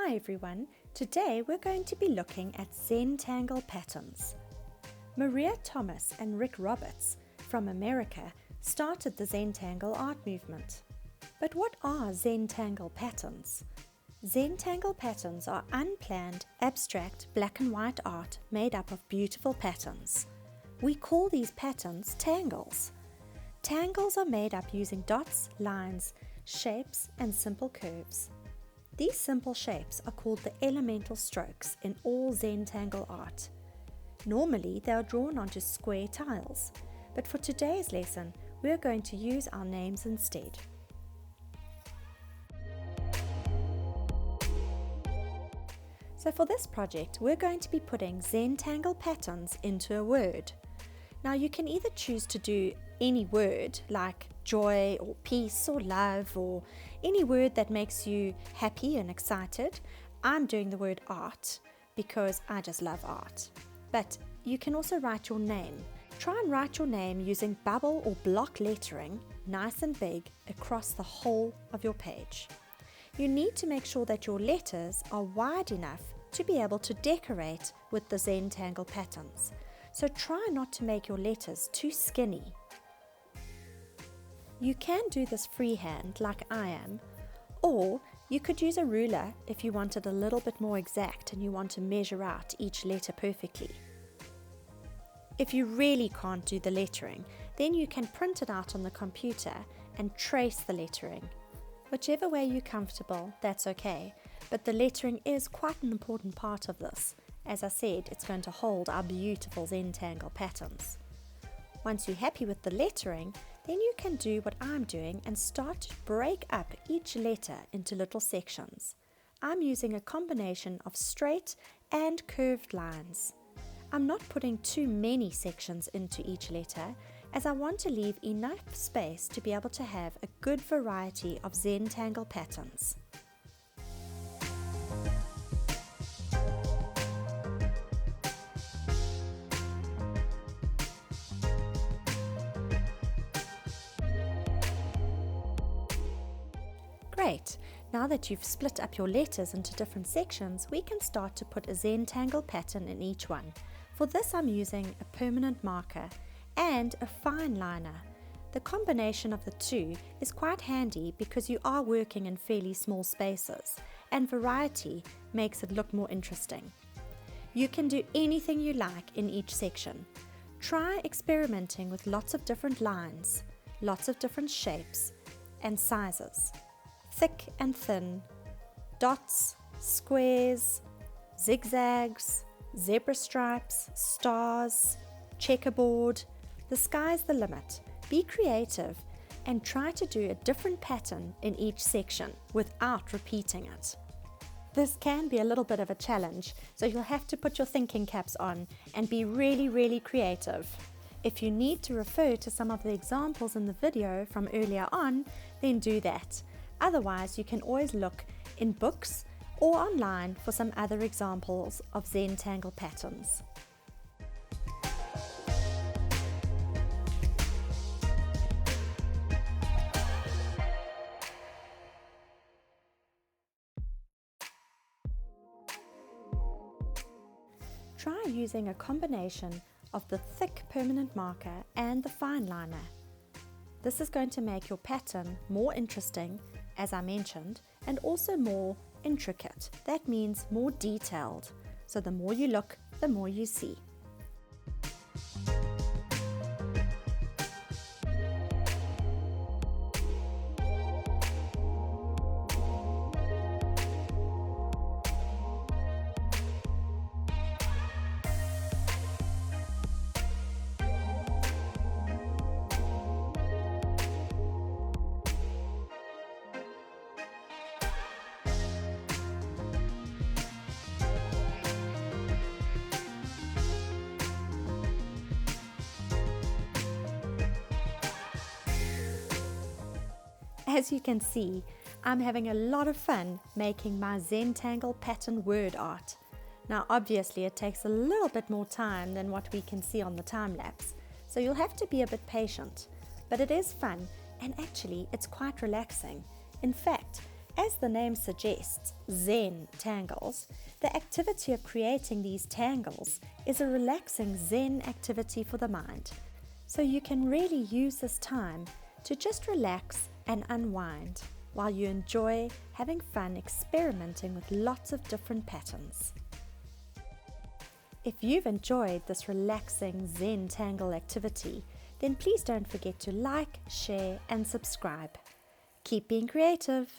Hi everyone, today we're going to be looking at Zentangle Patterns. Maria Thomas and Rick Roberts from America started the Zentangle art movement. But what are Zentangle Patterns? Zentangle patterns are unplanned, abstract, black and white art made up of beautiful patterns. We call these patterns tangles. Tangles are made up using dots, lines, shapes, and simple curves. These simple shapes are called the elemental strokes in all Zentangle art. Normally they are drawn onto square tiles, but for today's lesson we are going to use our names instead. So for this project we're going to be putting Zentangle patterns into a word. Now you can either choose to do any word like joy or peace or love or any word that makes you happy and excited. I'm doing the word art because I just love art. But you can also write your name. Try and write your name using bubble or block lettering, nice and big, across the whole of your page. You need to make sure that your letters are wide enough to be able to decorate with the Zentangle patterns. So try not to make your letters too skinny. You can do this freehand like I am, or you could use a ruler if you want it a little bit more exact and you want to measure out each letter perfectly. If you really can't do the lettering, then you can print it out on the computer and trace the lettering. Whichever way you're comfortable, that's okay, but the lettering is quite an important part of this. As I said, it's going to hold our beautiful Zentangle patterns. Once you're happy with the lettering, then you can do what I'm doing and start to break up each letter into little sections. I'm using a combination of straight and curved lines. I'm not putting too many sections into each letter, as I want to leave enough space to be able to have a good variety of Zentangle patterns. Great! Now that you've split up your letters into different sections, we can start to put a Zentangle pattern in each one. For this I'm using a permanent marker and a fine liner. The combination of the two is quite handy because you are working in fairly small spaces, and variety makes it look more interesting. You can do anything you like in each section. Try experimenting with lots of different lines, lots of different shapes and sizes. Thick and thin, dots, squares, zigzags, zebra stripes, stars, checkerboard. The sky's the limit. Be creative and try to do a different pattern in each section without repeating it. This can be a little bit of a challenge, so you'll have to put your thinking caps on and be really creative. If you need to refer to some of the examples in the video from earlier on, then do that. Otherwise, you can always look in books or online for some other examples of Zentangle patterns. Try using a combination of the thick permanent marker and the fine liner. This is going to make your pattern more interesting, as I mentioned, and also more intricate. That means more detailed. So the more you look, the more you see. As you can see, I'm having a lot of fun making my Zentangle pattern word art. Now obviously it takes a little bit more time than what we can see on the time lapse, so you'll have to be a bit patient. But it is fun, and actually it's quite relaxing. In fact, As the name suggests, Zen tangles, the activity of creating these tangles is a relaxing Zen activity for the mind. So you can really use this time to just relax and unwind while you enjoy having fun experimenting with lots of different patterns. If you've enjoyed this relaxing Zentangle activity, then please don't forget to like, share and subscribe. Keep being creative!